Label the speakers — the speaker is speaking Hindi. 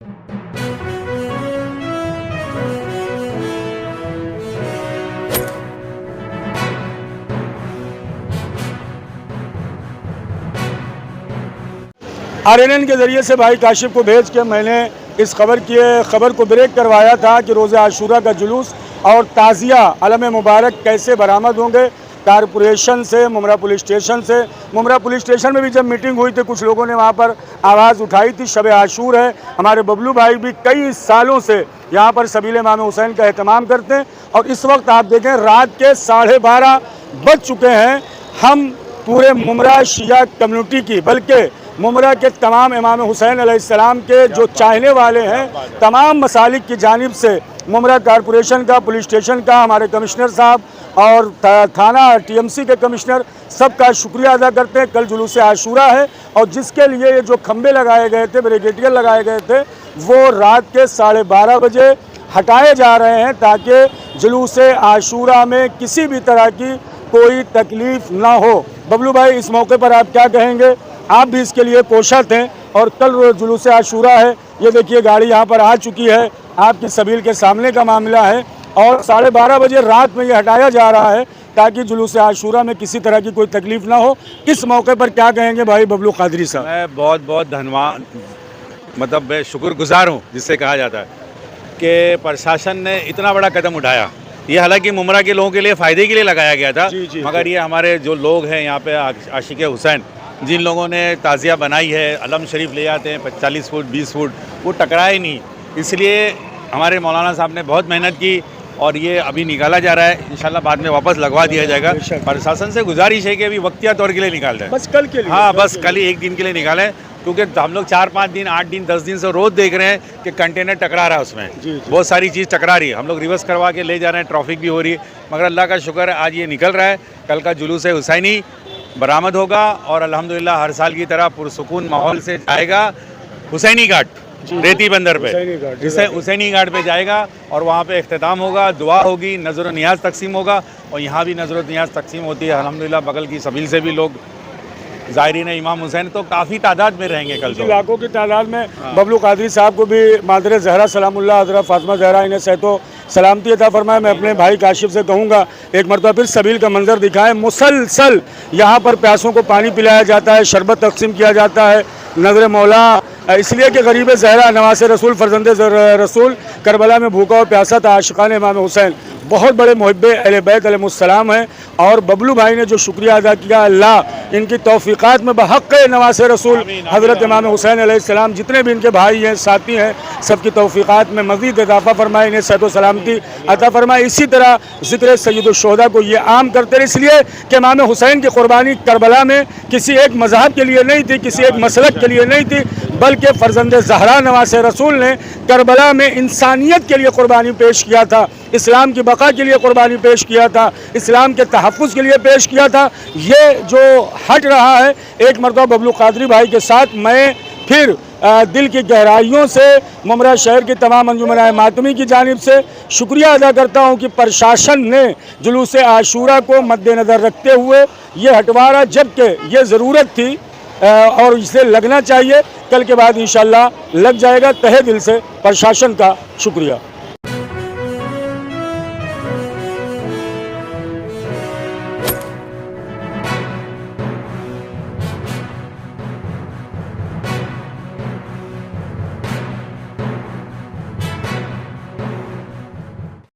Speaker 1: आरएनएन के ज़रिए से भाई काशिफ को भेज के मैंने इस खबर को ब्रेक करवाया था कि रोज़े आशूरा का जुलूस और ताज़िया अलम मुबारक कैसे बरामद होंगे। कारपोरेशन से मुमरा पुलिस स्टेशन में भी जब मीटिंग हुई थी कुछ लोगों ने वहाँ पर आवाज़ उठाई थी। शब आशूर है, हमारे बबलू भाई भी कई सालों से यहाँ पर सबील इमाम हुसैन का एहतमाम करते हैं और इस वक्त आप देखें रात के 12:30 बज चुके हैं। हम पूरे मुमरा शिया कम्युनिटी की बल्कि मुमरा के तमाम इमाम हुसैन अलैहिस्सलाम के जो चाहने वाले हैं तमाम मसालिक की जानिब से मुमरा कारपोरेशन का, पुलिस स्टेशन का, हमारे कमिश्नर साहब और थाना टीएमसी के कमिश्नर सबका शुक्रिया अदा करते हैं। कल जुलूस आशूरा है और जिसके लिए ये जो खंबे लगाए गए थे, बैरिकेड लगाए गए थे, वो रात के 12:30 बजे हटाए जा रहे हैं ताकि जुलूस आशूरा में किसी भी तरह की कोई तकलीफ़ ना हो। बबलू भाई, इस मौके पर आप क्या कहेंगे? आप भी इसके लिए कोशिश हैं और कल जुलूस आशूरा है। ये देखिए गाड़ी यहाँ पर आ चुकी है, आपकी सबील के सामने का मामला है और 12:30 बजे रात में ये हटाया जा रहा है ताकि जुलूस आशूरा में किसी तरह की कोई तकलीफ़ ना हो। इस मौके पर क्या कहेंगे भाई बबलू कादरी साहब?
Speaker 2: मैं बहुत बहुत धन्यवाद, मतलब मैं शुक्रगुजार हूँ जिससे कहा जाता है कि प्रशासन ने इतना बड़ा कदम उठाया। ये हालांकि मुमरा के लोगों के लिए फ़ायदे के लिए लगाया गया था, मगर ये हमारे जो लोग हैं यहाँ पे आशिक हुसैन, जिन लोगों ने ताज़िया बनाई है, अलम शरीफ ले जाते हैं 40 फुट 20 फुट, वो टकराए नहीं। इसलिए हमारे मौलाना साहब ने बहुत मेहनत की और ये अभी निकाला जा रहा है। इंशाल्लाह बाद में वापस लगवा दिया जाएगा। प्रशासन से गुजारिश है कि अभी वक्तिया तौर के लिए निकाल दें,
Speaker 1: बस कल के लिए।
Speaker 2: हाँ, बस कल ही एक दिन के लिए निकालें, क्योंकि हम लोग 4-5 दिन 8 दिन 10 दिन से रोज़ देख रहे हैं कि कंटेनर टकरा रहा है, उसमें बहुत सारी चीज़ टकरा रही है। हम लोग रिवर्स करवा के ले जा रहे हैं, ट्रैफिक भी हो रही है, मगर अल्लाह का शुक्र है आज ये निकल रहा है। कल का जुलूस हुसैनी बरामद होगा और अल्हम्दुलिल्लाह हर साल की तरह पुरसुकून माहौल से जाएगा हुसैनी घाट, रेती बंदर पे, हुसैनी घाट पे जाएगा और वहाँ पे इख्तिताम होगा, दुआ होगी, नज़र नियाज तकसीम होगा। और यहाँ भी नज़र नियाज तकसीम होती है अल्हम्दुलिल्लाह। बगल की सबील से भी लोग ज़ायरीन इमाम हुसैन तो काफ़ी तादाद में रहेंगे कल, तो
Speaker 1: लाखों की तादाद में। बबलू कादरी साहब को भी मादर ज़हरा सलामुल्लाह हज़रत फ़ातिमा ज़हरा इन्हें सहतो सलामती अता फरमाए। मैं अपने भाई काशिफ से कहूँगा एक मरतबा फिर सबील का मंजर दिखाएं। मुसलसल यहाँ पर प्यासों को पानी पिलाया जाता है, शरबत तकसीम किया जाता है। नज़र मौला इसलिए कि गरीब ज़हरा नवासे रसूल फर्जंदे रसूल करबला में भूखा और प्यासा था। आशिकान इमाम हुसैन बहुत बड़े मुहिब्बे अहले बैत अलैहिमुस्सलाम हैं और बबलू भाई ने जो शुक्रिया अदा किया, अल्लाह इनकी तौफीक़ात में बहक़ नवासे रसूल हज़रत इमाम हुसैन अलैहिस्सलाम जितने भी इनके भाई हैं, साथी हैं, सबकी तौफीक़ात में मज़ीद इजाफ़ा फरमाए, इन्हें सेहत व सलामती अता फरमाए। इसी तरह ज़िक्र सय्यदुश्शुहदा को ये आम करते रहे, इसलिए कि इमाम हुसैन की क़ुरबानी करबला में किसी एक मज़हब के लिए नहीं थी, किसी एक मसलक के लिए नहीं थी, बल्कि फ़र्जंदे ज़हरा नवासे रसूल ने करबला में इंसानियत के लिए क़ुरबानी पेश किया था, इस्लाम की बका के लिए क़ुरबानी पेश किया था, इस्लाम के तहफ़्फ़ुज़ के लिए पेश किया था। ये जो हट रहा है, एक मरतबा बबलू कादरी भाई के साथ मैं फिर दिल की गहराइयों से मुमरा शहर की तमाम अंजुमन मातमी की जानिब से शुक्रिया अदा करता हूँ कि प्रशासन ने जुलूस आशूरा को मद्देनज़र रखते हुए ये हटवा रहा, जबकि ये ज़रूरत थी और इसे लगना चाहिए। कल के बाद इंशाअल्लाह लग जाएगा। तहे दिल से प्रशासन का शुक्रिया।